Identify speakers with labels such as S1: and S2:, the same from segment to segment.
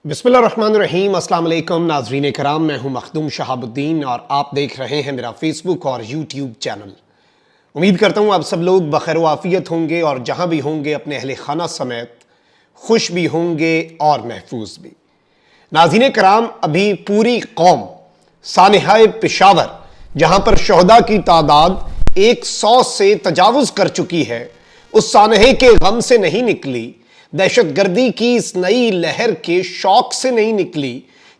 S1: बिस्मिल्लाहिर्रहमानिर्रहीम। अस्सलाम वालेकुम नाज़रीन कराम, मैं हूं मखदूम शहाबुद्दीन और आप देख रहे हैं मेरा फेसबुक और यूट्यूब चैनल। उम्मीद करता हूं आप सब लोग बखैर वाफियत होंगे और जहां भी होंगे अपने अहले खाना समेत खुश भी होंगे और महफूज भी। नाज़रीन कराम, अभी पूरी कौम सानिहाए पेशावर, जहां पर शहदा की तादाद 100 से तजावुज कर चुकी है, उस सानहे के गम से नहीं निकली, दहशतगर्दी की इस नई लहर के शौक से नहीं निकली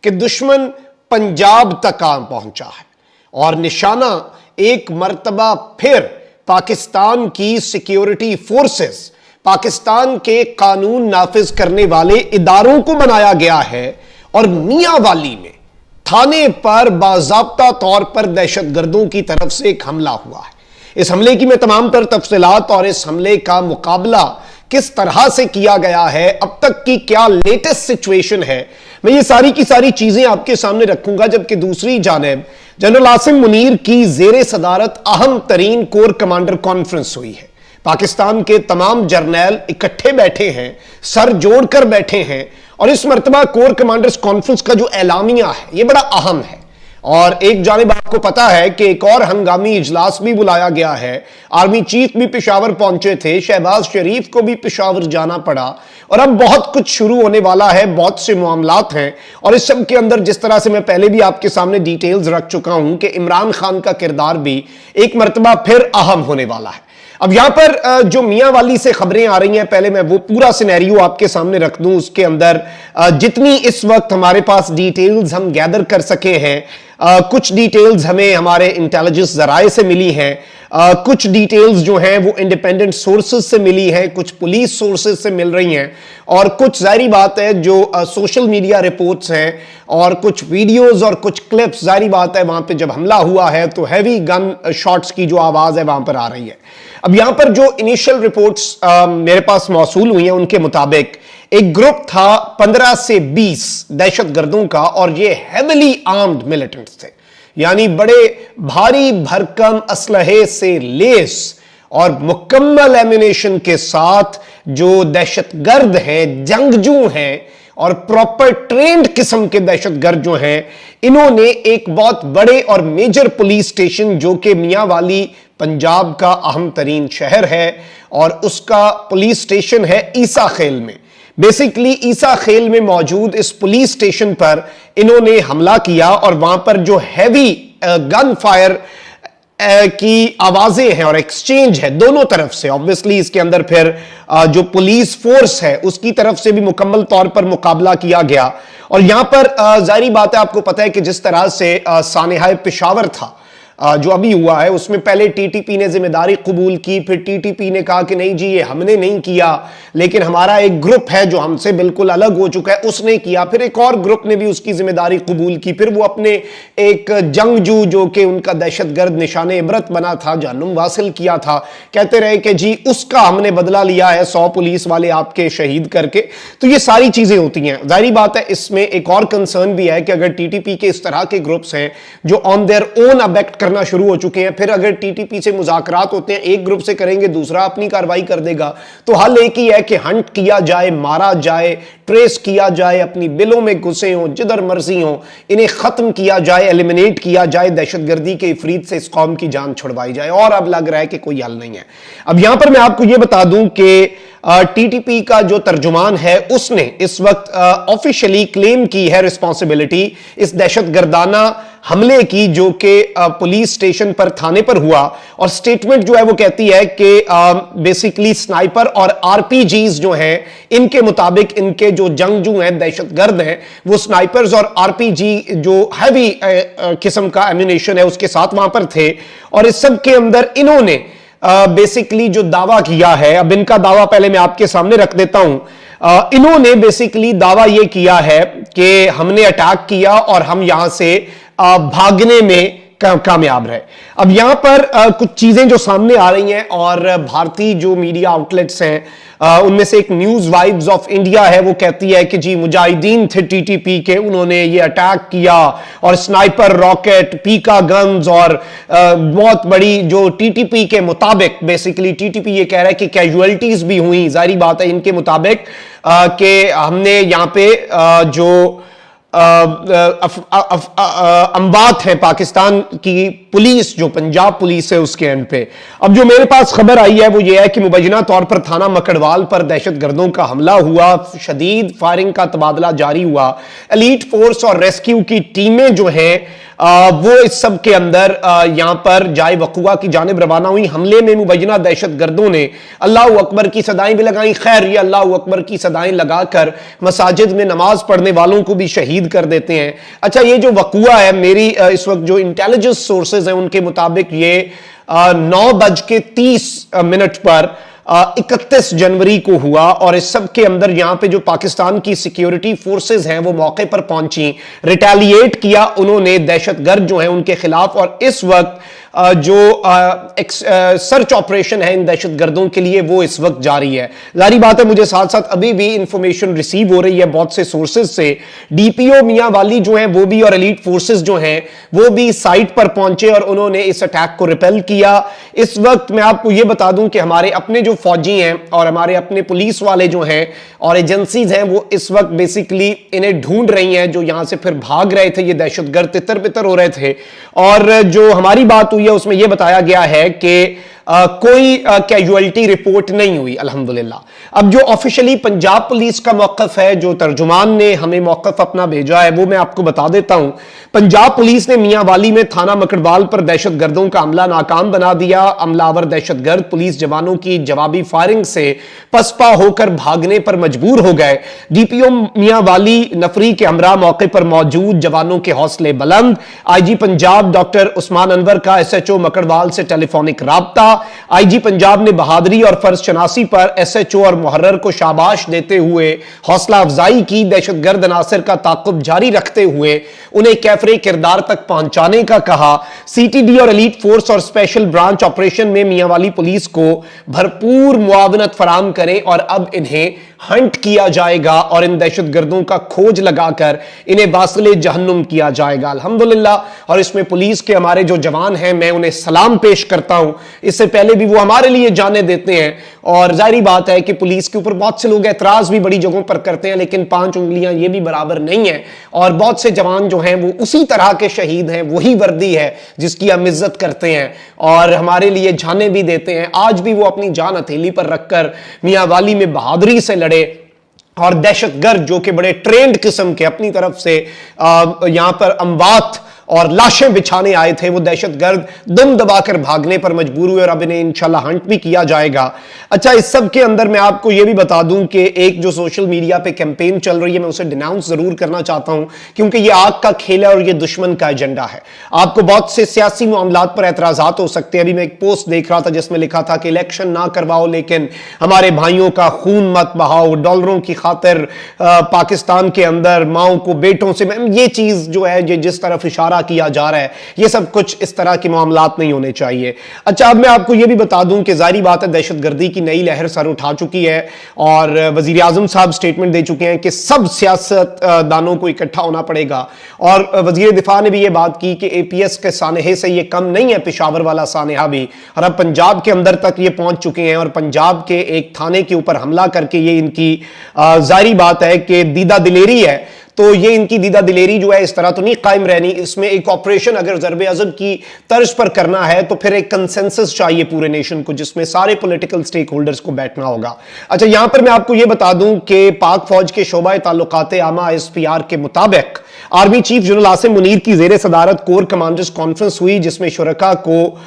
S1: कि दुश्मन पंजाब तक आ पहुंचा है और निशाना एक मर्तबा फिर पाकिस्तान की सिक्योरिटी फोर्सेस, पाकिस्तान के कानून नाफिज करने वाले इदारों को बनाया गया है। और मियांवाली में थाने पर बाज़ाब्ता तौर पर दहशतगर्दों की तरफ से एक हमला हुआ है। इस हमले की मैं तमाम तर तफसीलात और इस हमले का मुकाबला किस तरह से किया गया है, अब तक की क्या लेटेस्ट सिचुएशन है, मैं ये सारी की सारी चीजें आपके सामने रखूंगा। जबकि दूसरी जानिब जनरल आसिम मुनीर की जेर सदारत अहम तरीन कोर कमांडर कॉन्फ्रेंस हुई है। पाकिस्तान के तमाम जर्नैल इकट्ठे बैठे हैं, सर जोड़कर बैठे हैं और इस मर्तबा कोर कमांडर्स कॉन्फ्रेंस का जो एलामिया है ये बड़ा अहम है। और एक जानिब आपको पता है कि एक और हंगामी इजलास भी बुलाया गया है। आर्मी चीफ भी पेशावर पहुंचे थे, शहबाज शरीफ को भी पेशावर जाना पड़ा और अब बहुत कुछ शुरू होने वाला है, बहुत से मामलात हैं। और इस सब के अंदर जिस तरह से मैं पहले भी आपके सामने डिटेल्स रख चुका हूं कि इमरान खान का किरदार भी एक मर्तबा फिर अहम होने वाला है। अब यहां पर जो मियांवाली से खबरें आ रही हैं, पहले मैं वो पूरा सिनेरियो आपके सामने रख दूं। उसके अंदर जितनी इस वक्त हमारे पास डिटेल्स हम गैदर कर सके हैं, कुछ डिटेल्स हमें हमारे इंटेलिजेंस जराए से मिली हैं, कुछ डिटेल्स जो हैं वो इंडिपेंडेंट सोर्सेज से मिली हैं, कुछ पुलिस सोर्सेज से मिल रही हैं और कुछ जाहिर बात है जो सोशल मीडिया रिपोर्ट्स हैं और कुछ वीडियोस और कुछ क्लिप्स। जाहिर बात है वहां पे जब हमला हुआ है तो हैवी गन शॉट्स की जो आवाज है वहां पर आ रही है। अब यहां पर जो इनिशियल रिपोर्ट्स मेरे पास मौसूल हुई हैं उनके मुताबिक एक ग्रुप था 15 से 20 दहशतगर्दों का और ये हेविली आर्म्ड मिलिटेंट्स थे, यानी बड़े भारी भरकम असलहे से लेस और मुकम्मल एम्युनेशन के साथ जो दहशतगर्द हैं, जंगजू हैं और प्रॉपर ट्रेंड किस्म के दहशतगर्द जो हैं, इन्होंने एक बहुत बड़े और मेजर पुलिस स्टेशन जो कि मियांवाली पंजाब का अहम तरीन शहर है और उसका पुलिस स्टेशन है ईसा खेल में। बेसिकली ईसा खेल में मौजूद इस पुलिस स्टेशन पर इन्होंने हमला किया और वहां पर जो हैवी गन फायर की आवाजें हैं और एक्सचेंज है दोनों तरफ से, ऑब्वियसली इसके अंदर फिर जो पुलिस फोर्स है उसकी तरफ से भी मुकम्मल तौर पर मुकाबला किया गया। और यहां पर जाहिर बात है, आपको पता है कि जिस तरह से सानिहाए पेशावर था जो अभी हुआ है, उसमें पहले टीटीपी ने जिम्मेदारी कबूल की, फिर टीटीपी ने कहा कि नहीं जी ये हमने नहीं किया, लेकिन हमारा एक ग्रुप है जो हमसे बिल्कुल अलग हो चुका है उसने किया। फिर एक और ग्रुप ने भी उसकी जिम्मेदारी कबूल की, फिर वो अपने एक जंगजू जो कि उनका दहशतगर्द निशाने इबरत बना था, जानम वासिल किया था, कहते रहे कि जी उसका हमने बदला लिया है 100 पुलिस वाले आपके शहीद करके। तो ये सारी चीजें होती हैं। जाहिर बात है इसमें एक और कंसर्न भी है कि अगर टीटीपी के इस तरह के ग्रुप्स हैं जो ऑन देयर ओन अबेक्ट करना शुरू हो चुके हैं, फिर अगर टीटीपी से मुज़ाकरात होते हैं, एक ग्रुप से करेंगे दूसरा अपनी कार्रवाई कर देगा, तो हल एक ही है कि हंट किया जाए, मारा जाए, ट्रेस किया जाए, अपनी बिलों में घुसे हो, जिधर मर्जी हो, इन्हें खत्म किया जाए, एलिमिनेट किया जाए, दहशतगर्दी के इफरीत से इस कौम की जान छुड़वाई जाए। और अब लग रहा है कि कोई हल नहीं है। अब यहां पर मैं आपको यह बता दूं कि टीटीपी का जो तर्जुमान है उसने इस वक्त ऑफिशियली क्लेम की है रिस्पॉन्सिबिलिटी इस दहशतगर्दाना हमले की जो कि पुलिस स्टेशन पर थाने पर हुआ। और स्टेटमेंट जो है वो कहती है कि बेसिकली स्नाइपर और आरपीजीज जो हैं, इनके मुताबिक इनके जो जंगजू हैं, दहशतगर्द हैं, वो स्नाइपर्स और आरपीजी जो हैवी किस्म का एम्युनिशन है उसके साथ वहां पर थे। और इस सब के अंदर इन्होंने बेसिकली जो दावा किया है, अब इनका दावा पहले मैं आपके सामने रख देता हूं। इन्होंने बेसिकली दावा यह किया है कि हमने अटैक किया और हम यहां से भागने में कामयाब रहे। अब यहां पर कुछ चीजें जो सामने आ रही हैं और भारतीय जो मीडिया आउटलेट्स हैं उनमें से एक न्यूज वाइब्स ऑफ इंडिया है, वो कहती है कि जी मुजाहिदीन थे टीटीपी के, उन्होंने ये अटैक किया और स्नाइपर रॉकेट, पीका गन्स और बहुत बड़ी जो टीटीपी के मुताबिक, बेसिकली टीटीपी ये कह रहा है कि कैजुअलिटीज भी हुई। जाहिर बात है इनके मुताबिक कि हमने यहां पे जो अम्बात है पाकिस्तान की पुलिस, जो पंजाब पुलिस है उसके एंड पे। अब जो मेरे पास खबर आई है वो ये है कि मुबैना तौर पर थाना मकड़वाल पर दहशतगर्दों का हमला हुआ, शदीद फायरिंग का तबादला जारी हुआ। एलीट फोर्स और रेस्क्यू की टीमें जो हैं वो इस सब के अंदर यहां पर जाए वकुआ की जानिब रवाना हुई। हमले में मुबैना दहशतगर्दों ने अल्लाह अकबर की सदाएं भी लगाई। खैर ये अल्लाह अकबर की सदाएं लगाकर मसाजिद में नमाज पढ़ने वालों को भी शहीद कर देते हैं। अच्छा, ये जो वकुआ है, मेरी इस वक्त जो इंटेलिजेंस सोर्सेज हैं उनके मुताबिक ये 9:30 पर 31 जनवरी को हुआ और इस सब के अंदर यहां पे जो पाकिस्तान की सिक्योरिटी फोर्सेस हैं वो मौके पर पहुंची, रिटेलिएट किया उन्होंने दहशतगर्द जो हैं उनके खिलाफ। और इस वक्त जो सर्च ऑपरेशन है इन दहशतगर्दों के लिए वो इस वक्त जारी है। जारी बात है मुझे साथ साथ अभी भी इंफॉर्मेशन रिसीव हो रही है बहुत से सोर्सेज से। डीपीओ मियां वाली जो हैं वो भी और एलीट फोर्सेस जो हैं वो भी साइट पर पहुंचे और उन्होंने इस अटैक को रिपेल किया। इस वक्त मैं आपको ये बता दूं कि हमारे अपने जो फौजी हैं और हमारे अपने पुलिस वाले जो हैं और एजेंसीज हैं वो इस वक्त बेसिकली इन्हें ढूंढ रही हैं, जो यहां से फिर भाग रहे थे ये दहशतगर्द, तितर बितर हो रहे थे। और जो हमारी बात हुई है उसमें यह बताया गया है कि कोई कैजुअलिटी रिपोर्ट नहीं हुई अल्हम्दुलिल्लाह। अब जो ऑफिशियली पंजाब पुलिस का मौकफ है, जो तर्जुमान ने हमें मौकफ अपना भेजा है वो मैं आपको बता देता हूं। पंजाब पुलिस ने मियांवाली में थाना मकड़वाल पर दहशतगर्दों का हमला नाकाम बना दिया। हमलावर दहशतगर्द पुलिस जवानों की जवाबी फायरिंग से पसपा होकर भागने पर मजबूर हो गए। डीपीओ मियांवाली नफरी के हमरा मौके पर मौजूद जवानों के हौसले बुलंद। आईजी पंजाब डॉक्टर उस्मान अनवर का एसएचओ मकड़वाल से टेलीफोनिक राब्ता। आईजी पंजाब ने बहादुरी और फर्ज शनासी पर एसएचओ और मुहर्रर को शाबाश देते हुए हौसला अफजाई की। दहशतगर्द अनासर का ताक़ुब जारी रखते हुए उन्हें कैफरे किरदार तक पहुंचाने का कहा। सीटीडी और एलीट फोर्स और स्पेशल ब्रांच ऑपरेशन में मियांवाली पुलिस को भरपूर मुआवनत फराम करें और अब इन्हें हंट किया जाएगा और इन दहशतगर्दों का खोज लगाकर इन्हें वासिले जहन्नुम किया जाएगा अल्हम्दुलिल्लाह। और इसमें पुलिस के हमारे जो जवान हैं मैं उन्हें सलाम पेश करता हूं। इससे पहले भी वो हमारे लिए जाने देते हैं और जाहिर बात है कि पुलिस के ऊपर बहुत से लोग एतराज भी बड़ी जगहों पर करते हैं, लेकिन 5 उंगलियां ये भी बराबर नहीं है। और बहुत से जवान जो हैं वो उसी तरह के शहीद हैं, वही वर्दी है जिसकी हम इज्जत करते हैं और हमारे लिए जाने भी देते हैं। आज भी वो अपनी जान हथेली पर रखकर मियांवाली में बहादुरी से लड़े और दहशतगर्द जो कि बड़े ट्रेंड किस्म के अपनी तरफ से यहां पर अम्बात और लाशें बिछाने आए थे, वो दहशतगर्द दम दबाकर भागने पर मजबूर हुए और अब इन्हें इंशाल्लाह हंट भी किया जाएगा। अच्छा, इस सब के अंदर मैं आपको यह भी बता दूं कि एक जो सोशल मीडिया पे कैंपेन चल रही है मैं उसे डिनाउंस जरूर करना चाहता हूं, क्योंकि यह आग का खेल है और यह दुश्मन का एजेंडा है। आपको बहुत से सियासी मामलात पर एतराजात हो सकते हैं। अभी मैं एक पोस्ट देख रहा था जिसमें लिखा था कि इलेक्शन ना करवाओ लेकिन हमारे भाइयों का खून मत बहाओ, डॉलरों की खातिर पाकिस्तान के अंदर माओ को बेटों से, ये चीज जो है जिस तरफ इशारा किया जा रहा है, ये सब कुछ इस तरह के मामलात नहीं होने चाहिए। अच्छा, अब मैं आपको यह भी बता दूं कि जाहिर बात है दहशतगर्दी की नई लहर सर उठा चुकी है और वजीर आजम साहब स्टेटमेंट दे चुके हैं कि सब सियासतदानों को इकट्ठा होना पड़ेगा। और वजीर दिफा ने भी यह बात की कि एपीएस के सानहे से यह कम नहीं है, पेशावर वाला सानहा भी, और अब पंजाब के अंदर तक ये पहुंच चुके हैं और पंजाब के एक थाने के ऊपर हमला करके ये इनकी जाहिर बात है कि दीदा दिलेरी है। तो ये इनकी दीदा दिलेरी जो है इस तरह तो नहीं कायम रहनी। इसमें एक ऑपरेशन अगर ज़रबे अज़ब की तर्ज पर करना है तो फिर एक कंसेंसस चाहिए पूरे नेशन को, जिसमें सारे पॉलिटिकल स्टेक होल्डर्स को बैठना होगा। अच्छा, यहां पर मैं आपको यह बता दूं कि पाक फौज के शोबा ताल्लुकात आमा एसपीआर के मुताबिक army chief general Asim Munir की जेर सदारत कोर कमांडर्स कॉन्फ्रेंस हुई, जिसमें शुरका को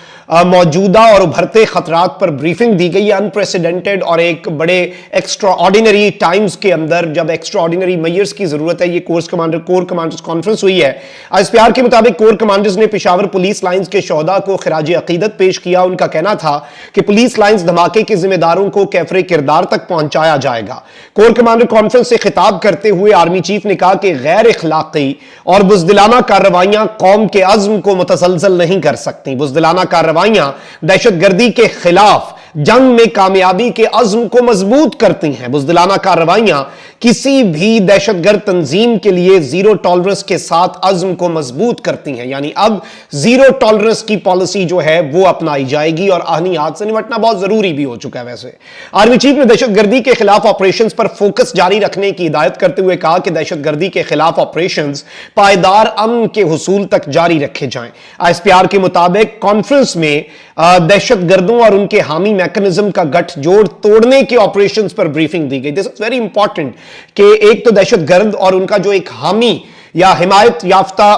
S1: मौजूदा और उभरते खतरात पर ब्रीफिंग दी गई। अनप्रेसिडेंटेड और एक बड़े एक्स्ट्रा ऑर्डिनरी टाइम्स के अंदर जब एक्स्ट्रा ऑर्डिनरी मेजर्स की जरूरत है, ये कोर कमांडर्स कॉन्फ्रेंस हुई है। एसपीआर के मुताबिक कोर कमांडर्स ने पेशावर पुलिस लाइंस के शोहदा को खिराज अकीदत पेश किया। उनका कहना था कि पुलिस लाइंस धमाके के जिम्मेदारों को कैफरे किरदार तक पहुंचाया जाएगा। कोर कमांडर कॉन्फ्रेंस से खिताब करते हुए आर्मी चीफ ने कहा कि गैर इखलाकी आखिरी और बुज़दिलाना कार्रवाइयां कौम के अज़्म को मुतसलसल नहीं कर सकती। बुज़दिलाना कार्रवाइयां दहशतगर्दी के खिलाफ जंग में कामयाबी के अज़्म को मजबूत करती हैं। बुज़दिलाना कार्रवाइयां किसी भी दहशतगर्द तंजीम के लिए जीरो टॉलरेंस के साथ अज़्म को मजबूत करती हैं। यानी अब जीरो टॉलरेंस की पॉलिसी जो है वो अपनाई जाएगी और आहनियात से निपटना बहुत जरूरी भी हो चुका है। वैसे आर्मी चीफ ने दहशतगर्दी के खिलाफ ऑपरेशंस पर फोकस जारी रखने की हिदायत करते हुए कहा कि दहशतगर्दी के खिलाफ ऑपरेशंस पायदार अमन के हुसूल तक जारी रखे जाएं। ISPR के मुताबिक कॉन्फ्रेंस में दहशतगर्दों और उनके हामी मैकेनिज्म का गठजोड़ तोड़ने के ऑपरेशंस पर ब्रीफिंग दी गई। दिस इज वेरी इंपॉर्टेंट कि एक तो दहशतगर्द और उनका जो एक हामी या हिमायत याफ्ता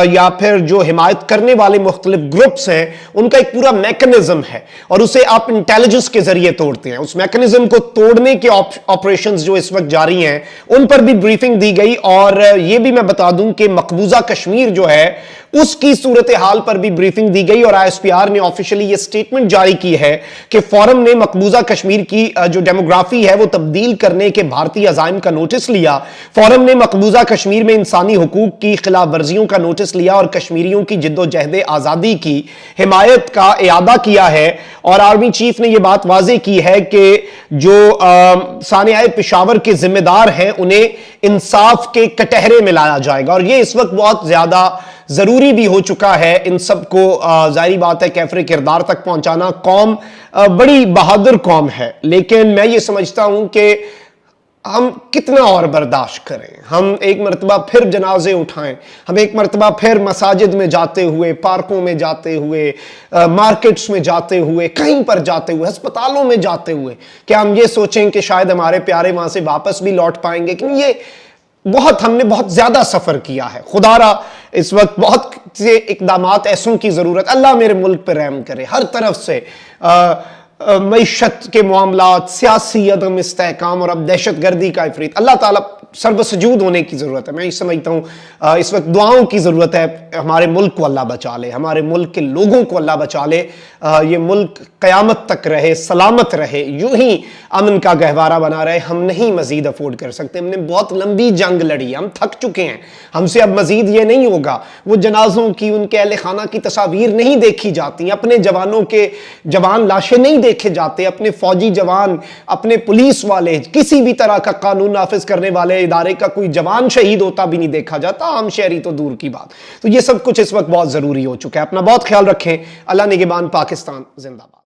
S1: या फिर जो हिमायत करने वाले मुख्तलिफ ग्रुप्स हैं, उनका एक पूरा मैकेनिज्म है और उसे आप इंटेलिजेंस के जरिए तोड़ते हैं। उस मैकेनिज्म को तोड़ने के ऑपरेशंस जो इस वक्त जारी हैं, उन पर भी ब्रीफिंग दी गई। और यह भी मैं बता दूं कि मकबूजा कश्मीर जो है उसकी सूरत हाल पर भी ब्रीफिंग दी गई और ISPR ने ऑफिशियली यह स्टेटमेंट जारी की है कि फोरम ने मकबूजा कश्मीर की जो डेमोग्राफी है वो तब्दील करने के भारतीय अज़ाइम का नोटिस लिया। फोरम ने मकबूजा कश्मीर में इंसानी हुकूक की खिलाफ वर्जियों का नोटिस लिया और कश्मीरियों की जिद्दोजहद आज़ादी की हिमायत का इयादा किया है। और आर्मी चीफ ने यह बात वाज़ेह की है कि जो सानियाए पेशावर के जिम्मेदार हैं उन्हें इंसाफ के कटहरे में लाया जाएगा और यह इस वक्त बहुत ज्यादा जरूरी भी हो चुका है। इन सबको जाहिर बात है कैफरे किरदार तक पहुंचाना। कौम बड़ी बहादुर कौम है, लेकिन मैं ये समझता हूं कि हम कितना और बर्दाश्त करें। हम एक मरतबा फिर जनाजे उठाएं, हम एक मरतबा फिर मसाजिद में जाते हुए, पार्कों में जाते हुए, मार्केट्स में जाते हुए, कहीं पर जाते हुए, अस्पतालों में जाते हुए, क्या हम ये सोचें कि शायद हमारे प्यारे वहां से वापस भी लौट पाएंगे? कि ये हमने बहुत ज्यादा सफर किया है। खुदारा इस वक्त बहुत से इकदामात ऐसों की जरूरत। अल्लाह मेरे मुल्क पर रहम करे। हर तरफ से मईशत के मामलात, सियासी अदम इस्तेहकाम और अब दहशतगर्दी का इफरीत। अल्लाह ताला सर्वसजूद होने की ज़रूरत है। मैं ये समझता हूँ इस वक्त दुआओं की ज़रूरत है। हमारे मुल्क को अल्लाह बचा ले, हमारे मुल्क के लोगों को अल्लाह बचा ले। ये मुल्क क़यामत तक रहे, सलामत रहे, यूं ही अमन का गहवारा बना रहे। हम नहीं मजीद अफोर्ड कर सकते। हमने बहुत लंबी जंग लड़ी, हम थक चुके हैं। हमसे अब मजीद ये नहीं होगा। वो जनाजों की, उनके अहले खाना की तस्वीर नहीं देखी जाती, अपने जवानों के जवान लाशें नहीं देखे जाते, अपने फौजी जवान, अपने पुलिस वाले, किसी भी तरह का कानून नाफिज करने वाले इदारे का कोई जवान शहीद होता भी नहीं देखा जाता। आम शहरी तो दूर की बात। तो ये सब कुछ इस वक्त बहुत जरूरी हो चुका है। अपना बहुत ख्याल रखें। अल्लाह निगहबान। पाकिस्तान जिंदाबाद।